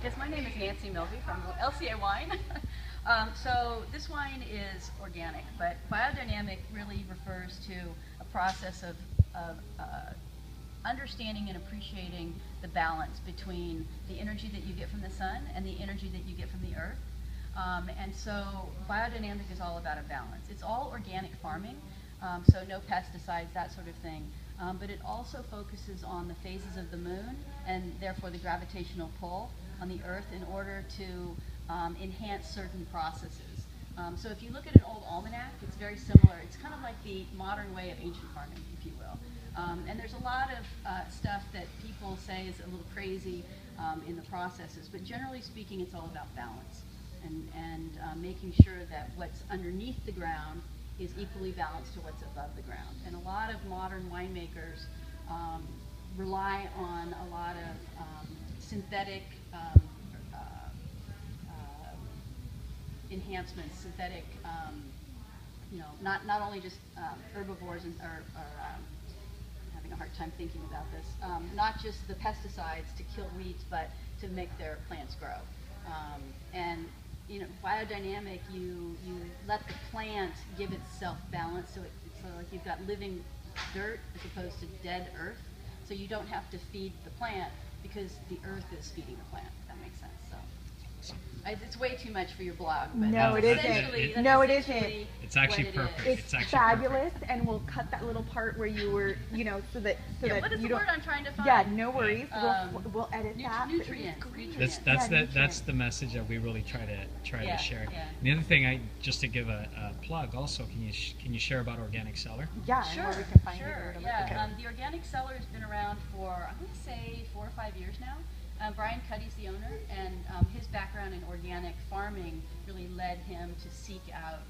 Yes, my name is Nancy Milby from LCA Wine. So this wine is organic, but biodynamic really refers to a process of understanding and appreciating the balance between the energy that you get from the sun and the energy that you get from the earth. And so biodynamic is all about a balance. It's all organic farming, so no pesticides, that sort of thing. But it also focuses on the phases of the moon and therefore the gravitational pull on the earth in order to enhance certain processes. So if you look at an old almanac, it's very similar. It's kind of like the modern way of ancient farming, if you will. And there's a lot of stuff that people say is a little crazy in the processes, but generally speaking, it's all about balance and making sure that what's underneath the ground is equally balanced to what's above the ground. And a lot of modern winemakers rely on a lot of synthetic enhancements, synthetic, not only just herbivores or I'm having a hard time thinking about this, not just the pesticides to kill weeds, but to make their plants grow. And biodynamic, you let the plant give itself balance, so it's like you've got living dirt as opposed to dead earth. So you don't have to feed the plant because the earth is feeding the plant, if that makes sense. So it's way too much for your blog. But no, it isn't. No, it isn't. It's actually perfect. It's actually fabulous, perfect. And we'll cut that little part where you were, so that what is you the word I'm trying to find? Yeah, no worries. We'll edit that. Nutrients. That's the message that we really try to share. Yeah. And the other thing, just to give a plug, also, can you share about Organic Cellar? Yeah, sure. And where we can find it. Yeah, the Organic Cellar has been around for I'm going to say 4 or 5 years now. Brian Cuddy's the owner, and his background in organic farming really led him to seek out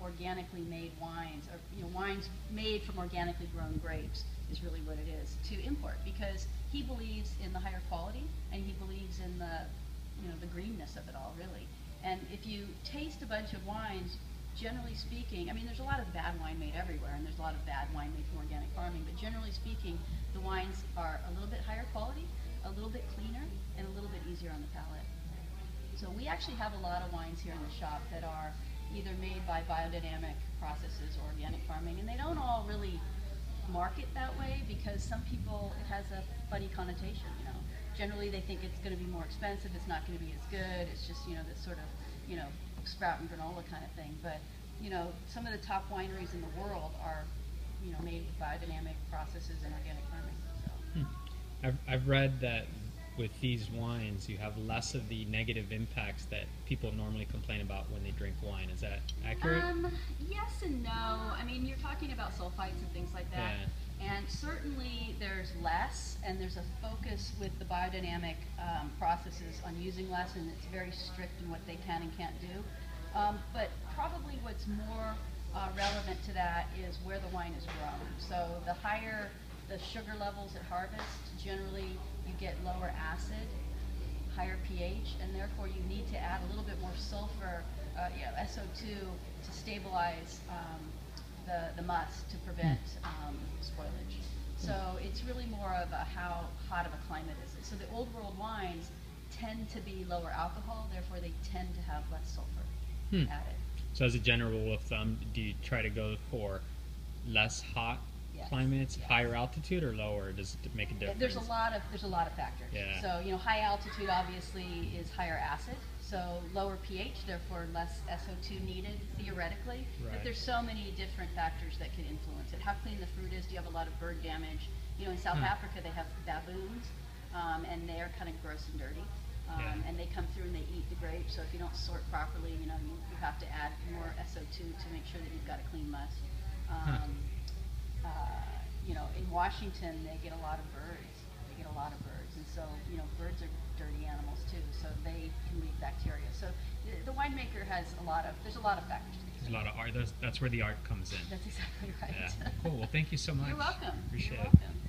organically made wines, or wines made from organically grown grapes is really what it is, to import, because he believes in the higher quality and he believes in the greenness of it all, really. And if you taste a bunch of wines, generally speaking, I mean, there's a lot of bad wine made everywhere, and there's a lot of bad wine made from organic farming, but generally speaking, the wines are a little bit higher quality, a little bit cleaner, and a little bit easier on the palate. So we actually have a lot of wines here in the shop that are either made by biodynamic processes or organic farming, and they don't all really market that way because some people, it has a funny connotation, Generally they think it's going to be more expensive, it's not going to be as good, it's just, this sort of, sprout and granola kind of thing. But, some of the top wineries in the world are, made with biodynamic processes and organic farming. So. I've read that with these wines, you have less of the negative impacts that people normally complain about when they drink wine. Is that accurate? Yes and no. I mean, you're talking about sulfites and things like that. Yeah. And certainly there's less, and there's a focus with the biodynamic processes on using less, and it's very strict in what they can and can't do. But probably what's more relevant to that is where the wine is grown. So the higher the sugar levels at harvest, generally you get lower acid, higher pH, and therefore you need to add a little bit more sulfur, SO2, to stabilize the must to prevent spoilage. So it's really more of a how hot of a climate is it. So the old world wines tend to be lower alcohol, therefore they tend to have less sulfur added. So as a general rule of thumb, do you try to go for less hot climates, higher altitude, or lower? Does it make a difference? There's a lot of factors. Yeah. So high altitude obviously is higher acid, so lower pH, therefore less SO2 needed theoretically. Right. But there's so many different factors that can influence it. How clean the fruit is? Do you have a lot of bird damage? In South Africa they have baboons, and they are kind of gross and dirty. And they come through and they eat the grapes. So if you don't sort properly, you have to add more SO2 to make sure that you've got a clean must. In Washington, they get a lot of birds. And so, birds are dirty animals too, so they can leave bacteria. So the winemaker has there's a lot of factors. There's a lot of art. That's where the art comes in. That's exactly right. Yeah. Cool. Well, thank you so much. You're welcome. Appreciate You're it. welcome.